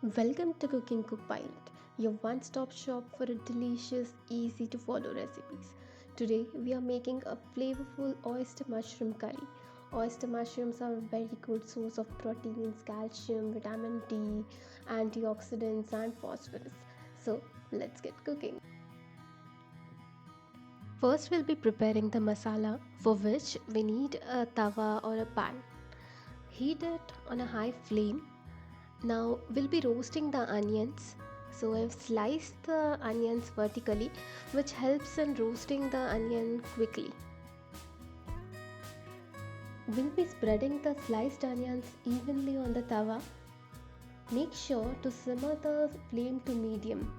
Welcome to Cooking Cook Pilot, your one stop shop for a delicious, easy to follow recipes. Today we are making a flavorful oyster mushroom curry. Oyster mushrooms are a very good source of proteins, calcium, vitamin D, antioxidants, and phosphorus. So let's get cooking. First, we'll be preparing the masala, for which we need a tawa or a pan. Heat it on a high flame. Now we'll be roasting the onions. So I've sliced the onions vertically, which helps in roasting the onion quickly. We'll be spreading the sliced onions evenly on the tawa. Make sure to simmer the flame to medium.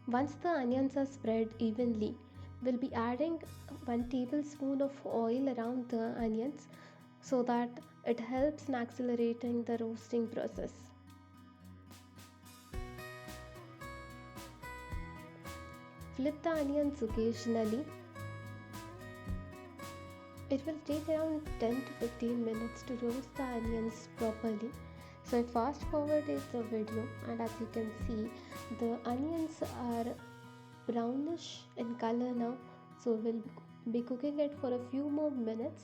Once the onions are spread evenly, we'll be adding 1 tablespoon of oil around the onions so that it helps in accelerating the roasting process. Flip the onions occasionally. It will take around 10 to 15 minutes to roast the onions properly. So I fast forwarded the video, and as you can see, the onions are brownish in color now. So we'll be cooking it for a few more minutes,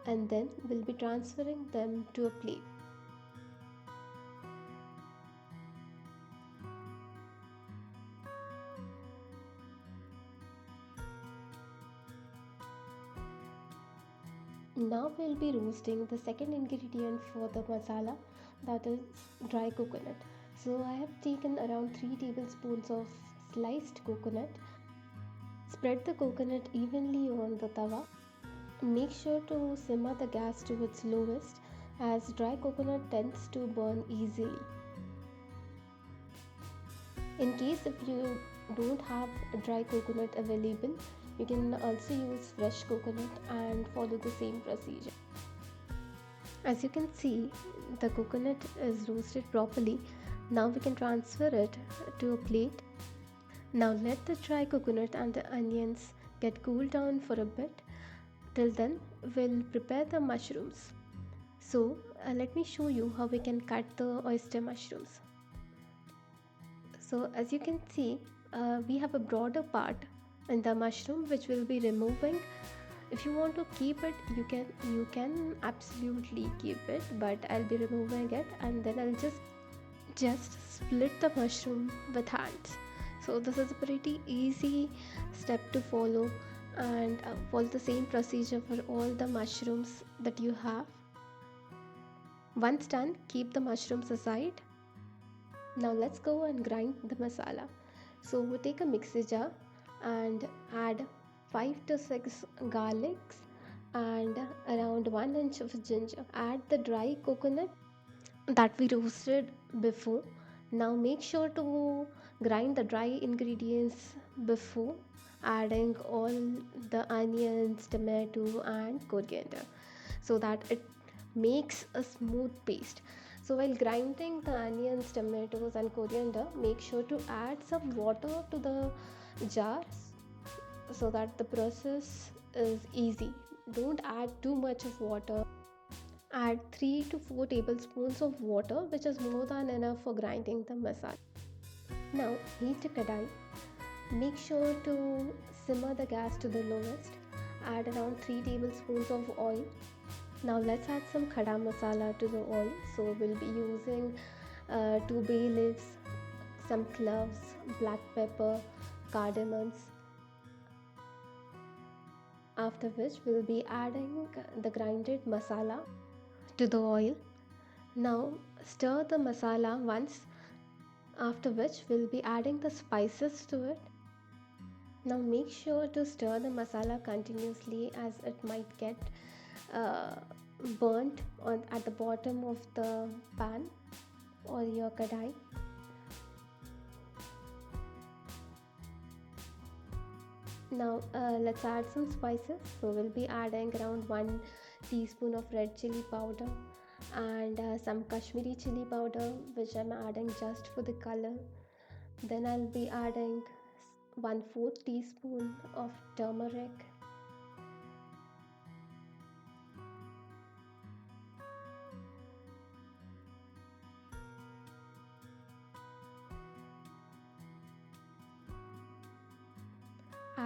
and then we'll be transferring them to a plate. Now we'll be roasting the second ingredient for the masala, that is dry coconut. So I have taken around 3 tablespoons of sliced coconut. Spread the coconut evenly on the tawa. Make sure to simmer the gas to its lowest, as dry coconut tends to burn easily. In case if you don't have dry coconut available, you can also use fresh coconut and follow the same procedure. As you can see, the coconut is roasted properly. Now we can transfer it to a plate. Now let the dry coconut and the onions get cooled down for a bit. Till then, we'll prepare the mushrooms. So let me show you how we can cut the oyster mushrooms. So as you can see, we have a broader part in the mushroom which we'll be removing. If you want to keep it, you can absolutely keep it, but I'll be removing it, and then I'll just split the mushroom with hands. So this is a pretty easy step to follow, and follow the same procedure for all the mushrooms that you have. Once done, keep the mushrooms aside. Now let's go and grind the masala. So we take a mixer jar and add 5 to 6 garlics and around 1 inch of ginger. Add the dry coconut that we roasted before. Now make sure to grind the dry ingredients before adding all the onions, tomato and coriander, so that it makes a smooth paste. So while grinding the onions, tomatoes and coriander, make sure to add some water to the jars so that the process is easy. Don't add too much of water. Add 3 to 4 tablespoons of water, which is more than enough for grinding the masala. Now heat a kadai. Make sure to simmer the gas to the lowest. Add around 3 tablespoons of oil. Now let's add some Garam Masala to the oil. So we'll be using 2 bay leaves, some cloves, black pepper, cardamoms. After which we'll be adding the grinded masala to the oil. Now stir the masala once, after which we'll be adding the spices to it. Now make sure to stir the masala continuously, as it might get uh, burnt at the bottom of the pan or your kadai. Now let's add some spices. So we'll be adding around 1 teaspoon of red chilli powder and some Kashmiri chilli powder, which I'm adding just for the color. Then I'll be adding 1/4 teaspoon of turmeric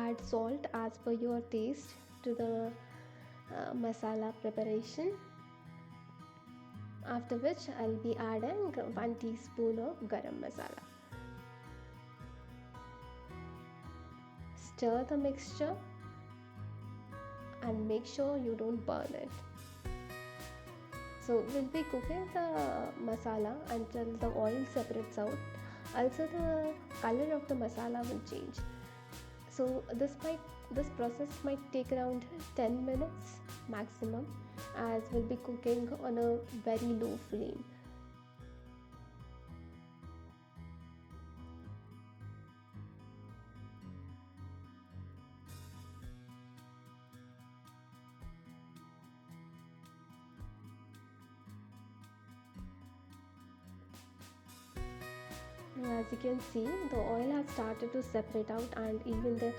add salt as per your taste to the masala preparation, after which I'll be adding 1 teaspoon of garam masala. Stir the mixture and make sure you don't burn it. So we'll be cooking the masala until the oil separates out. Also the color of the masala will change. So this process might take around 10 minutes maximum, as we'll be cooking on a very low flame. As you can see, the oil has started to separate out and even the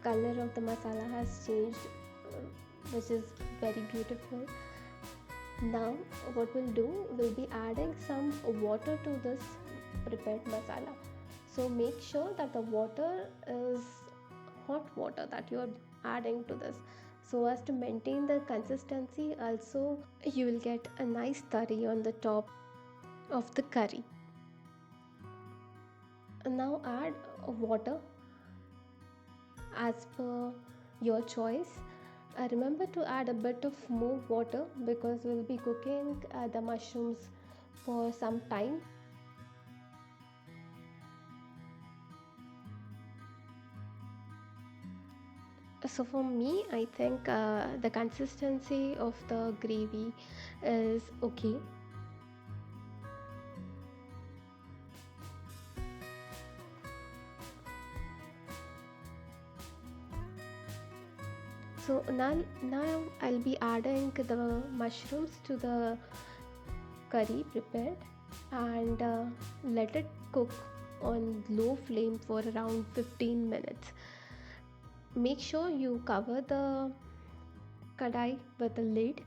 color of the masala has changed, which is very beautiful. Now what we'll do, we'll be adding some water to this prepared masala. So make sure that the water is hot water that you are adding to this, so as to maintain the consistency. Also you will get a nice curry on the top of the curry. Now add water as per your choice. Remember to add a bit of more water because we'll be cooking the mushrooms for some time. So for me, I think the consistency of the gravy is okay. So now I'll be adding the mushrooms to the curry prepared and let it cook on low flame for around 15 minutes. Make sure you cover the kadai with a lid.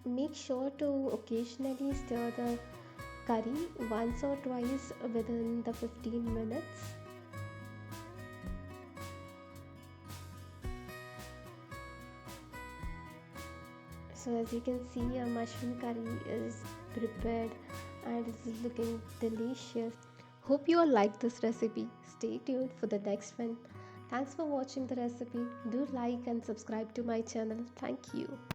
Make sure to occasionally stir the curry once or twice within the 15 minutes. So as you can see, a mushroom curry is prepared and it's looking delicious. Hope you all like this recipe. Stay tuned for the next one. Thanks for watching the recipe. Do like and subscribe to my channel. Thank you.